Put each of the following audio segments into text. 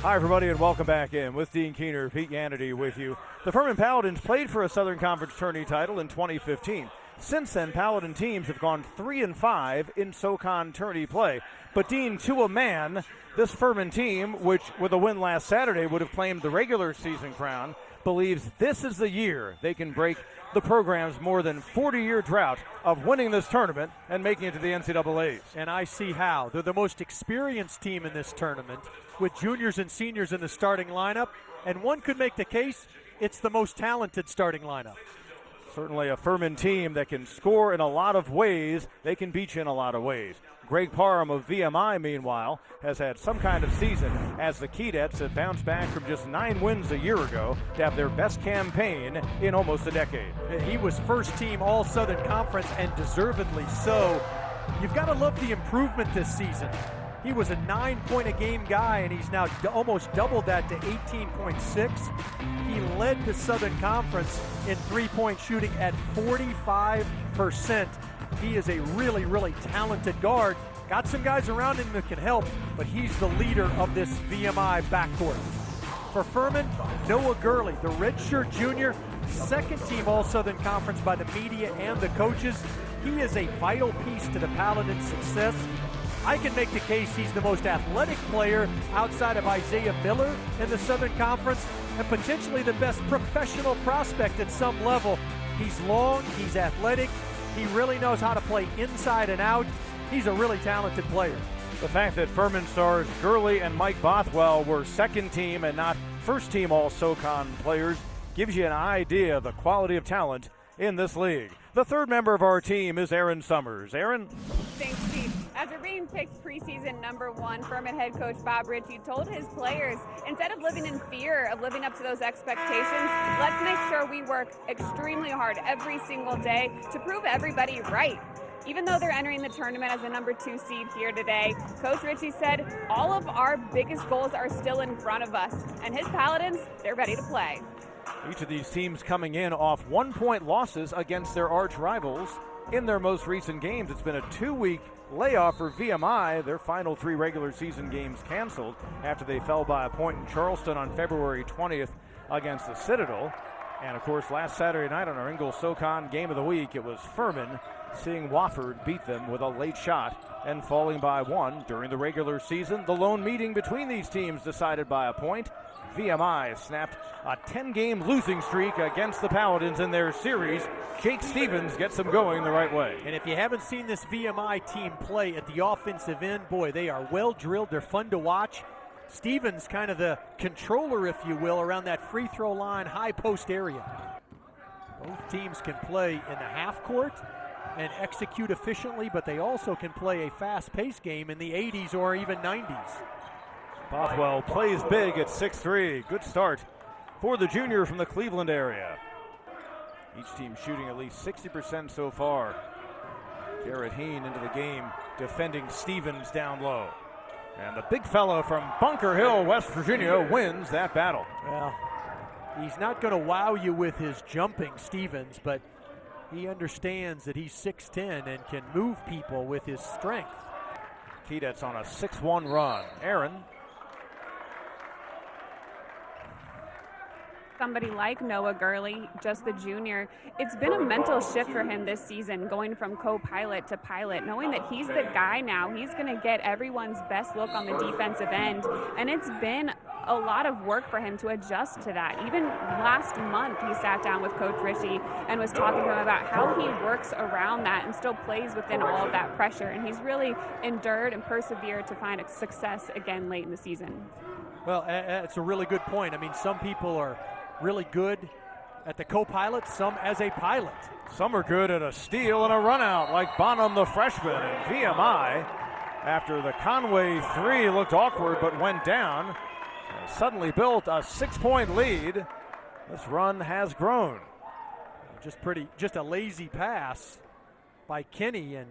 Hi, everybody, and welcome back in with Dean Keener, Pete Yannity with you. The Furman Paladins played for a Southern Conference tourney title in 2015. Since then, Paladin teams have gone 3-5 in SoCon tourney play. But Dean, to a man, this Furman team, which with a win last Saturday would have claimed the regular season crown, believes this is the year they can break the program's more than 40-year drought of winning this tournament and making it to the NCAAs. And I see how. They're the most experienced team in this tournament with juniors and seniors in the starting lineup, and one could make the case it's the most talented starting lineup. Certainly a Furman team that can score in a lot of ways. They can beat you in a lot of ways. Greg Parham of VMI, meanwhile, has had some kind of season as the Keydets have bounced back from just 9 wins a year ago to have their best campaign in almost a decade. He was first team All-Southern Conference, and deservedly so. You've got to love the improvement this season. He was a 9-point-a-game guy, and he's now almost doubled that to 18.6. He led the Southern Conference in three-point shooting at 45%. He is a really, really talented guard. Got some guys around him that can help, but he's the leader of this VMI backcourt. For Furman, Noah Gurley, the redshirt junior, second-team All-Southern Conference by the media and the coaches. He is a vital piece to the Paladins' success. I can make the case he's the most athletic player outside of Isaiah Miller in the Southern Conference, and potentially the best professional prospect at some level. He's long, he's athletic, he really knows how to play inside and out. He's a really talented player. The fact that Furman stars Gurley and Mike Bothwell were second team and not first team All-SoCon players gives you an idea of the quality of talent in this league. The third member of our team is Aaron Summers. Aaron? Thanks, Steve. After being picked preseason #1, Furman head coach Bob Ritchie told his players, instead of living in fear of living up to those expectations, let's make sure we work extremely hard every single day to prove everybody right. Even though they're entering the tournament as a #2 seed here today, Coach Ritchie said all of our biggest goals are still in front of us, and his Paladins, they're ready to play. Each of these teams coming in off 1-point losses against their arch rivals in their most recent games. It's been a 2-week layoff for VMI. Their final 3 regular season games canceled after they fell by a point in Charleston on February 20th against the Citadel. And of course, last Saturday night on our Ingalls SoCon Game of the Week, it was Furman seeing Wofford beat them with a late shot and falling by 1 during the regular season. The lone meeting between these teams decided by a point. VMI snapped a 10-game losing streak against the Paladins in their series. Jake Stevens gets them going the right way. And if you haven't seen this VMI team play at the offensive end, boy, they are well drilled. They're fun to watch. Stevens kind of the controller, if you will, around that free throw line, high post area. Both teams can play in the half court and execute efficiently, but they also can play a fast-paced game in the 80s or even 90s. Bothwell plays big at 6'3". Good start for the junior from the Cleveland area. Each team shooting at least 60% so far. Garrett Heen into the game, defending Stevens down low. And the big fellow from Bunker Hill, West Virginia, wins that battle. Well, he's not going to wow you with his jumping, Stevens, but he understands that he's 6'10" and can move people with his strength. Keydets on a 6-1 run. Aaron? Somebody like Noah Gurley, just the junior, it's been a mental shift for him this season, going from co-pilot to pilot, knowing that he's the guy now. He's going to get everyone's best look on the defensive end, and it's been a lot of work for him to adjust to that. Even last month, he sat down with Coach Ritchie and was talking to him about how he works around that and still plays within all of that pressure, and he's really endured and persevered to find a success again late in the season. Well, it's a really good point. I mean, some people are really good at the co-pilot, some as a pilot. Some are good at a steal and a run out, like Bonham, the freshman. And VMI, after the Conway 3 looked awkward but went down, suddenly built a 6-point lead. This run has grown. Just a lazy pass by Kenny, and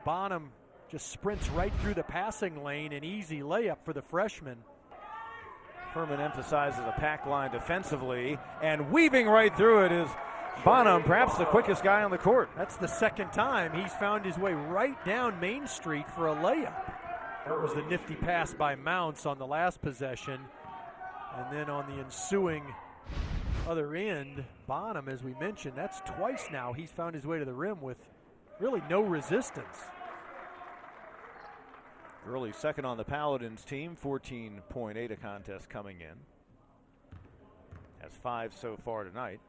Bonham just sprints right through the passing lane, an easy layup for the freshman. Furman emphasizes a pack line defensively, and weaving right through it is Bonham, perhaps the quickest guy on the court. That's the second time he's found his way right down Main Street for a layup. That was the nifty pass by Mounts on the last possession. And then on the ensuing other end, Bonham, as we mentioned, that's twice now he's found his way to the rim with really no resistance. Early second on the Paladins team, 14.8 a contest coming in. Has 5 so far tonight.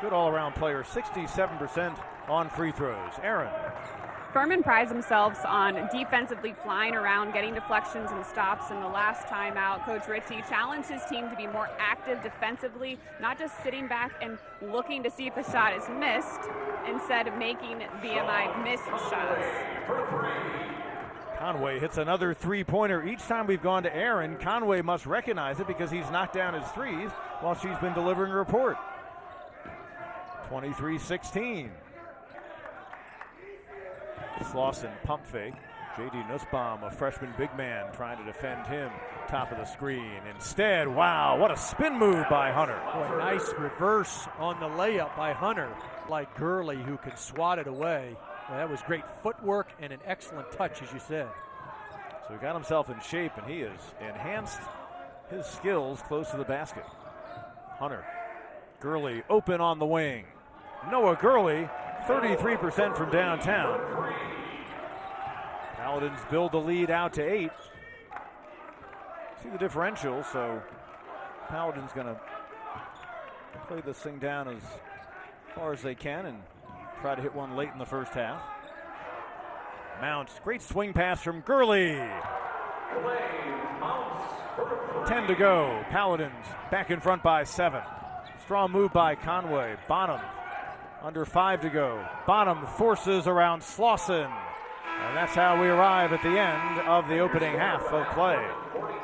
Good all-around player, 67% on free throws. Aaron. Furman prides themselves on defensively flying around, getting deflections and stops. And the last time out, Coach Ritchie challenged his team to be more active defensively, not just sitting back and looking to see if a shot is missed, instead of making VMI miss shots. Conway hits another three-pointer. Each time we've gone to Aaron, Conway must recognize it because he's knocked down his threes while she's been delivering a report. 23-16. Slauson pump fake. J.D. Nussbaum, a freshman big man, trying to defend him. Top of the screen. Instead, wow, what a spin move by Hunter. Boy, nice reverse on the layup by Hunter. Like Gurley, who can swat it away. Well, that was great footwork and an excellent touch, as you said. So he got himself in shape, and he has enhanced his skills close to the basket. Hunter. Gurley open on the wing. Noah Gurley, 33% from downtown. Paladins build the lead out to 8. See the differential, so Paladins going to play this thing down as far as they can and try to hit one late in the first half. Mounts, great swing pass from Gurley. 10 to go. Paladins back in front by 7. Strong move by Conway. Bonham under 5 to go. Bonham forces around Slauson. And that's how we arrive at the end of the opening half of play.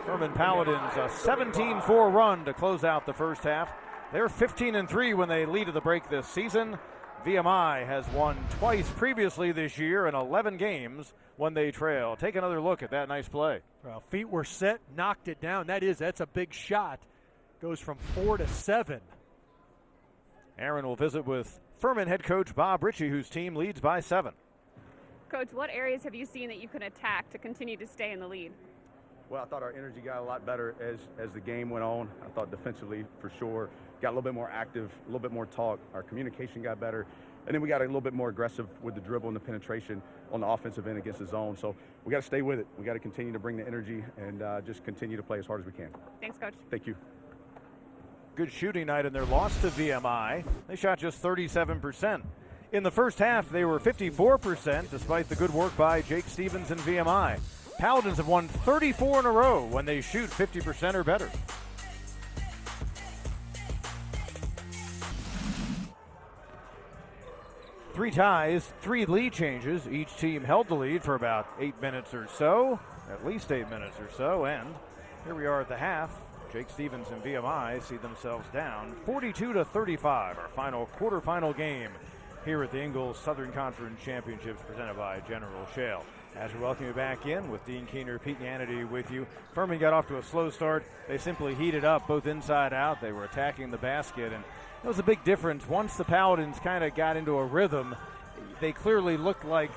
Furman Paladins a 17-4 run to close out the first half. They're 15-3 when they lead at the break this season. VMI has won twice previously this year in 11 games when they trail. Take another look at that nice play. Well, feet were set, knocked it down. That's a big shot. Goes from 4 to 7. Aaron will visit with Furman head coach Bob Ritchie, whose team leads by 7. Coach, what areas have you seen that you can attack to continue to stay in the lead? Well, I thought our energy got a lot better as the game went on. I thought defensively, for sure, got a little bit more active, a little bit more talk. Our communication got better. And then we got a little bit more aggressive with the dribble and the penetration on the offensive end against the zone. So we got to stay with it. We got to continue to bring the energy and just continue to play as hard as we can. Thanks, Coach. Thank you. Good shooting night in their loss to VMI. They shot just 37%. In the first half, they were 54%, despite the good work by Jake Stevens and VMI. Paladins have won 34 in a row when they shoot 50% or better. Three ties, 3 lead changes. Each team held the lead for about 8 minutes or so, at least 8 minutes or so, and here we are at the half. Jake Stevens and VMI see themselves down 42-35, our final quarterfinal game here at the Ingles Southern Conference Championships presented by General Shale. As we welcome you back in with Dean Keener, Pete Yannity with you. Furman got off to a slow start. They simply heated up both inside out. They were attacking the basket, and it was a big difference. Once the Paladins kind of got into a rhythm, they clearly looked like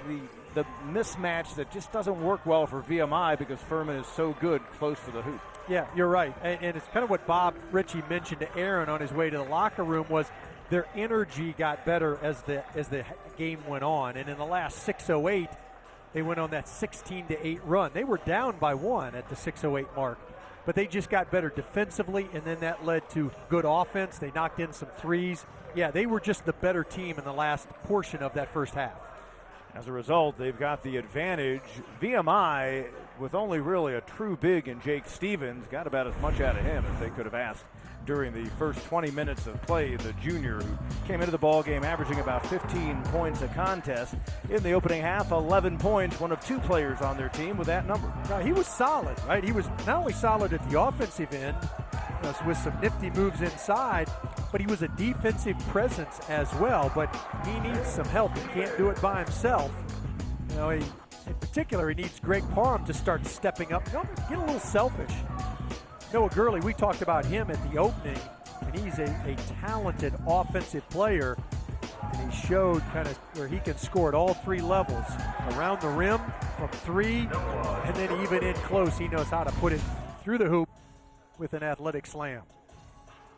the mismatch that just doesn't work well for VMI because Furman is so good close to the hoop. Yeah, you're right. And it's kind of what Bob Ritchie mentioned to Aaron on his way to the locker room was their energy got better as the game went on. And in the last 6:08, they went on that 16-8 run. They were down by 1 at the 6:08 mark, but they just got better defensively, and then that led to good offense. They knocked in some threes. Yeah, they were just the better team in the last portion of that first half. As a result, they've got the advantage. VMI, with only really a true big in Jake Stevens, got about as much out of him as they could have asked during the first 20 minutes of play. The junior who came into the ball game averaging about 15 points a contest. In the opening half, 11 points, one of 2 players on their team with that number. Now, he was solid, right? He was not only solid at the offensive end with some nifty moves inside, but he was a defensive presence as well. But he needs some help. He can't do it by himself. You know, in particular, he needs Greg Parham to start stepping up. Get a little selfish. Noah Gurley, we talked about him at the opening, and he's a talented offensive player, and he's showed kind of where he can score at all three levels, around the rim, from three, and then even in close, he knows how to put it through the hoop with an athletic slam.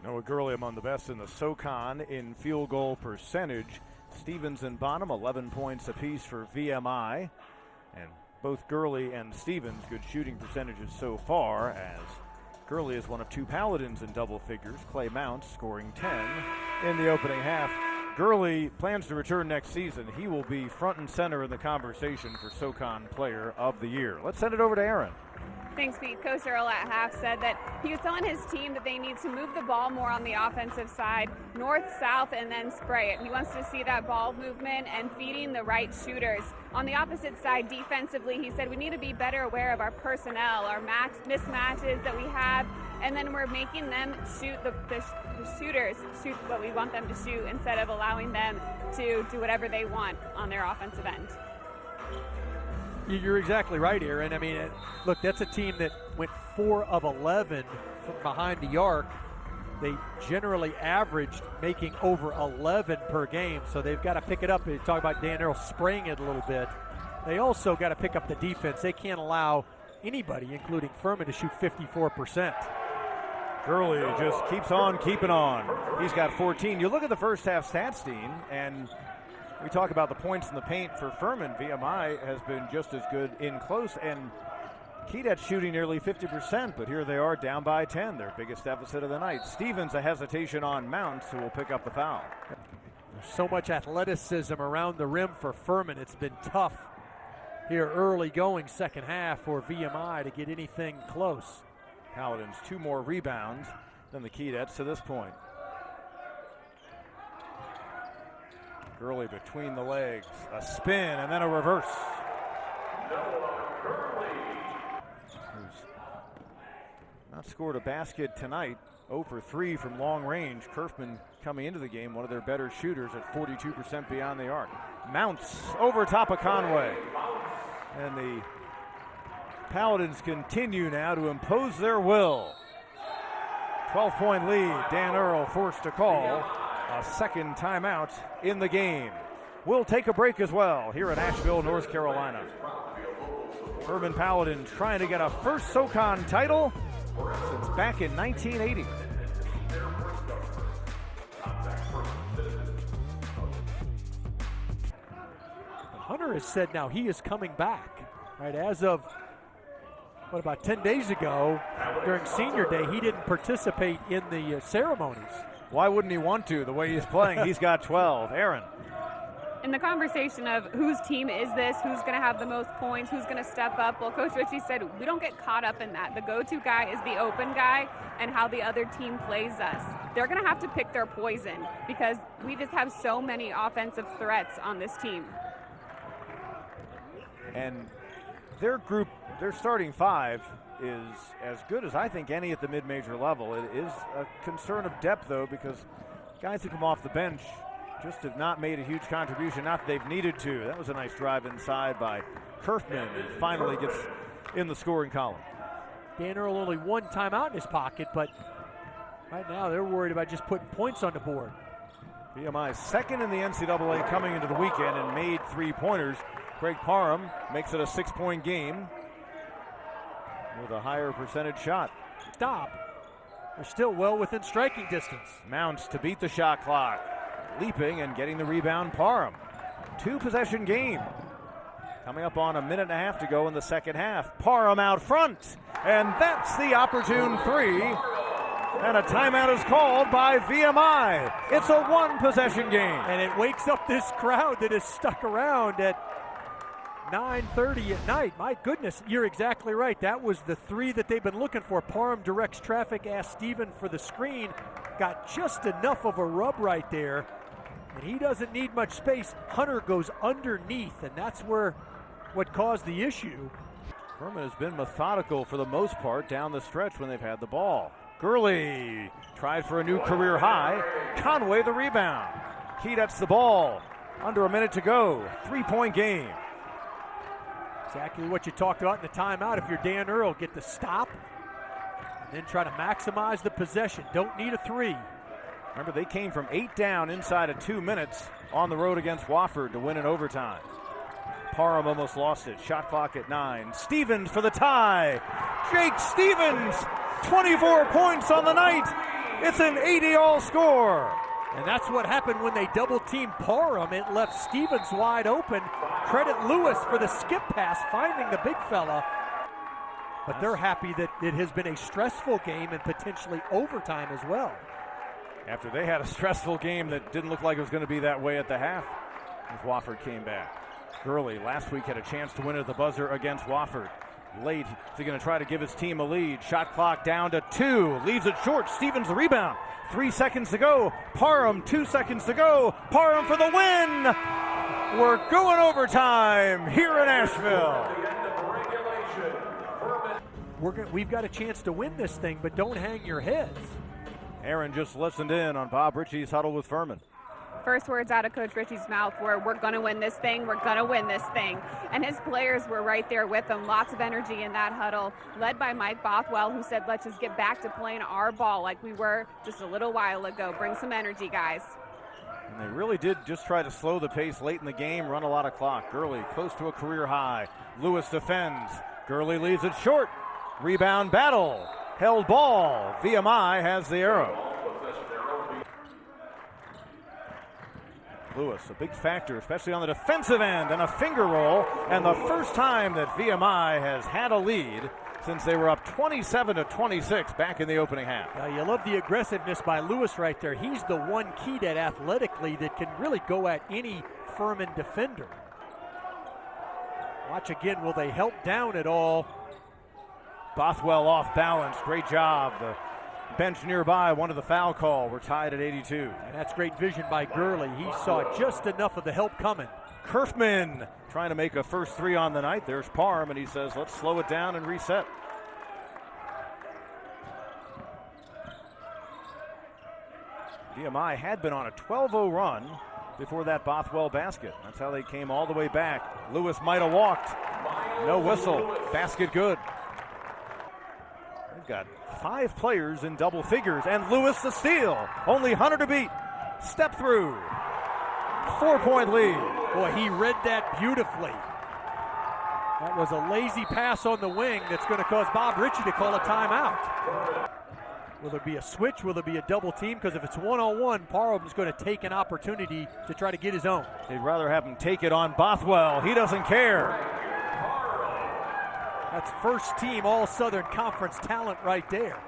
Noah Gurley among the best in the SoCon in field goal percentage. Stevens and Bonham, 11 points apiece for VMI. And both Gurley and Stevens, good shooting percentages so far, as Gurley is one of two Paladins in double figures. Clay Mounts scoring 10 in the opening half. Gurley plans to return next season. He will be front and center in the conversation for SoCon Player of the Year. Let's send it over to Aaron. Thanks, Pete. Coach Earl at half said that he was telling his team that they need to move the ball more on the offensive side, north, south, and then spray it. He wants to see that ball movement and feeding the right shooters. On the opposite side, defensively, he said we need to be better aware of our personnel, our mismatches that we have, and then we're making them shoot the shooters shoot what we want them to shoot instead of allowing them to do whatever they want on their offensive end. You're exactly right, Aaron. I mean, look, that's a team that went 4 of 11 from behind the arc. They generally averaged making over 11 per game, so they've got to pick it up. You talk about Dan Earl spraying it a little bit. They also got to pick up the defense. They can't allow anybody, including Furman, to shoot 54%. Gurley just keeps on keeping on. He's got 14. You look at the first half stats, Dean, and we talk about the points in the paint for Furman. VMI has been just as good in close, and Keydet's shooting nearly 50%, but here they are down by 10, their biggest deficit of the night. Stevens, a hesitation on Mounts, who will pick up the foul. There's so much athleticism around the rim for Furman. It's been tough here early going second half for VMI to get anything close. Paladins 2 more rebounds than the Keydets to this point. Gurley between the legs, a spin, and then a reverse. Who's not scored a basket tonight, 0 for 3 from long range. Kerfman coming into the game, one of their better shooters at 42% beyond the arc. Mounts over top of Conway. And the Paladins continue now to impose their will. 12-point lead, Dan Earl forced to call a second timeout in the game. We'll take a break as well here in Asheville, North Carolina. Furman Paladins trying to get a first SoCon title since back in 1980. Hunter has said now he is coming back. Right, as of about 10 days ago during senior day, he didn't participate in the ceremonies. Why wouldn't he want to? The way he's playing, he's got 12. Aaron. In the conversation of whose team is this, who's going to have the most points, who's going to step up, well, Coach Ritchie said we don't get caught up in that. The go-to guy is the open guy and how the other team plays us. They're going to have to pick their poison because we just have so many offensive threats on this team. And their group, their starting 5 is as good as I think any at the mid-major level. It is a concern of depth, though, because guys who come off the bench just have not made a huge contribution, not that they've needed to. That was a nice drive inside by Kerfman, and finally gets in the scoring column. Dan Earl only 1 timeout in his pocket, but right now they're worried about just putting points on the board. VMI second in the NCAA coming into the weekend and made 3-pointers. Craig Parham makes it a 6-point game with a higher percentage shot. Stop. They're still well within striking distance. Mounts to beat the shot clock. Leaping and getting the rebound, Parham. 2-possession game. Coming up on a minute and a half to go in the second half. Parham out front. And that's the opportune 3. And a timeout is called by VMI. It's a 1-possession game. And it wakes up this crowd that is stuck around at 9:30 at night. My goodness, you're exactly right. That was the 3 that they've been looking for. Parham directs traffic, asked Steven for the screen. Got just enough of a rub right there. And he doesn't need much space. Hunter goes underneath, and that's what caused the issue. Furman has been methodical for the most part down the stretch when they've had the ball. Gurley tried for a new career high. Conway the rebound. Keydet's the ball. Under a minute to go. 3-point game. Exactly what you talked about in the timeout. If you're Dan Earl, get the stop, and then try to maximize the possession. Don't need a 3. Remember, they came from 8 down inside of 2 minutes on the road against Wofford to win in overtime. Parham almost lost it. Shot clock at 9. Stevens for the tie. Jake Stevens, 24 points on the night. It's an 80-all score. And that's what happened when they double-teamed Parham. It left Stevens wide open. Credit Lewis for the skip pass, finding the big fella. But they're happy that it has been a stressful game and potentially overtime as well. After they had a stressful game that didn't look like it was going to be that way at the half, as Wofford came back. Gurley last week had a chance to win at the buzzer against Wofford. Late, is he going to try to give his team a lead? Shot clock down to 2. Leaves it short. Stevens the rebound. 3 seconds to go. Parham, 2 seconds to go. Parham for the win. We're going overtime here in Asheville. We've got a chance to win this thing, but don't hang your heads. Aaron just listened in on Bob Ritchie's huddle with Furman. First words out of Coach Ritchie's mouth were, we're going to win this thing, we're going to win this thing. And his players were right there with him. Lots of energy in that huddle, led by Mike Bothwell, who said, let's just get back to playing our ball like we were just a little while ago. Bring some energy, guys. And they really did just try to slow the pace late in the game, run a lot of clock. Gurley close to a career high. Lewis defends. Gurley leaves it short. Rebound battle. Held ball. VMI has the arrow. Lewis, a big factor, especially on the defensive end, and a finger roll. And the first time that VMI has had a lead since they were up 27-26 back in the opening half. You love the aggressiveness by Lewis right there. He's the one key that athletically that can really go at any Furman defender. Watch again, will they help down at all? Bothwell off balance, great job. The bench nearby wanted the foul call. We're tied at 82. And that's great vision by Gurley. He saw just enough of the help coming. Kerfman trying to make a first 3 on the night. There's Parham, and he says, let's slow it down and reset. VMI had been on a 12-0 run before that Bothwell basket. That's how they came all the way back. Lewis might have walked. No whistle. Basket good. They've got 5 players in double figures, and Lewis the steal. Only Hunter to beat. Step through. 4-point lead. Boy, he read that beautifully. That was a lazy pass on the wing that's going to cause Bob Ritchie to call a timeout. Will there be a switch? Will there be a double team? Because if it's one-on-one, Parham's going to take an opportunity to try to get his own. They'd rather have him take it on Bothwell. He doesn't care. That's first team All-Southern Conference talent right there.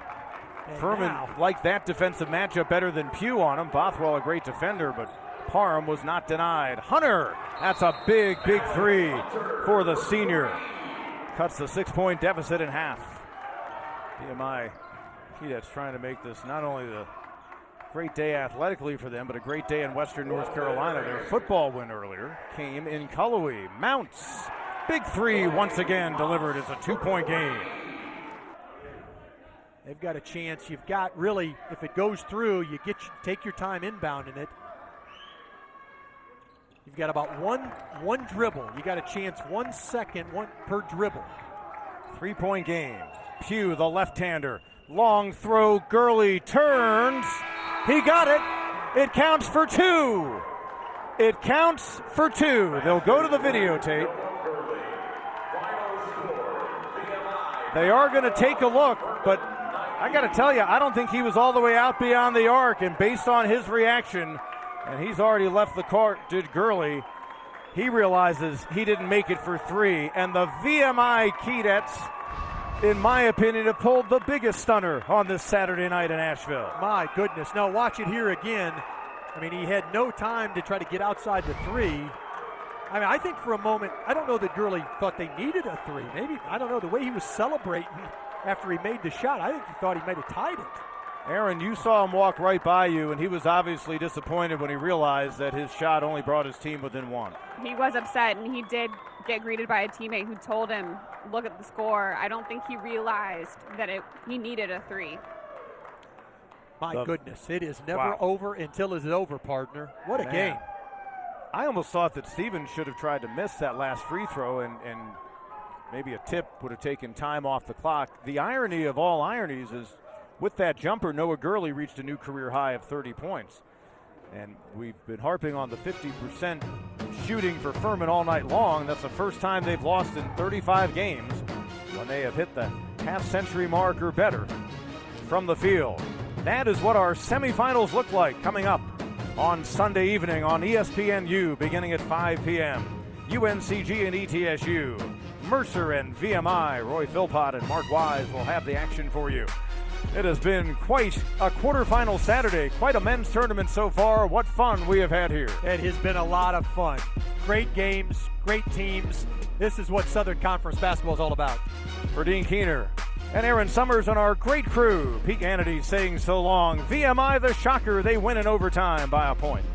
And Furman liked that defensive matchup better than Pugh on him. Bothwell a great defender, but Parham was not denied. Hunter, that's a big, big 3 for the senior. Cuts the 6-point deficit in half. VMI Keydet's trying to make this not only the great day athletically for them, but a great day in Western North Carolina. Their football win earlier came in Cullowhee. Mounts, big 3 once again delivered. It's a 2-point game. They've got a chance. You've got really, if it goes through, you take your time inbounding it. You've got about one dribble. You got a chance 1 second, one per dribble. 3-point game. Pugh, the left-hander. Long throw, Gurley turns. He got it. It counts for 2. It counts for 2. They'll go to the videotape. They are going to take a look, but I got to tell you, I don't think he was all the way out beyond the arc, and based on his reaction, and he's already left the court, did Gurley, he realizes he didn't make it for 3, and the VMI Keydets, in my opinion, have pulled the biggest stunner on this Saturday night in Asheville. My goodness. Now watch it here again. I mean, he had no time to try to get outside the 3. I mean, I think for a moment, I don't know that Gurley thought they needed a 3. Maybe, I don't know, the way he was celebrating after he made the shot, I think he thought he might have tied it. Aaron, you saw him walk right by you, and he was obviously disappointed when he realized that his shot only brought his team within 1. He was upset, and he did get greeted by a teammate who told him, look at the score. I don't think he realized that he needed a 3. My goodness, it is never over until it's over, partner. What a game. I almost thought that Stevens should have tried to miss that last free throw, and maybe a tip would have taken time off the clock. The irony of all ironies is With that jumper, Noah Gurley reached a new career high of 30 points. And we've been harping on the 50% shooting for Furman all night long. That's the first time they've lost in 35 games when they have hit the half-century mark or better from the field. That is what our semifinals look like coming up on Sunday evening on ESPNU beginning at 5 p.m. UNCG and ETSU, Mercer and VMI. Roy Philpott and Mark Wise will have the action for you. It has been quite a quarterfinal Saturday, quite a men's tournament so far. What fun we have had here. It has been a lot of fun. Great games, great teams. This is what Southern Conference basketball is all about. For Dean Keener and Aaron Summers and our great crew, Pete Hannity saying so long. VMI the shocker, they win in overtime by a point.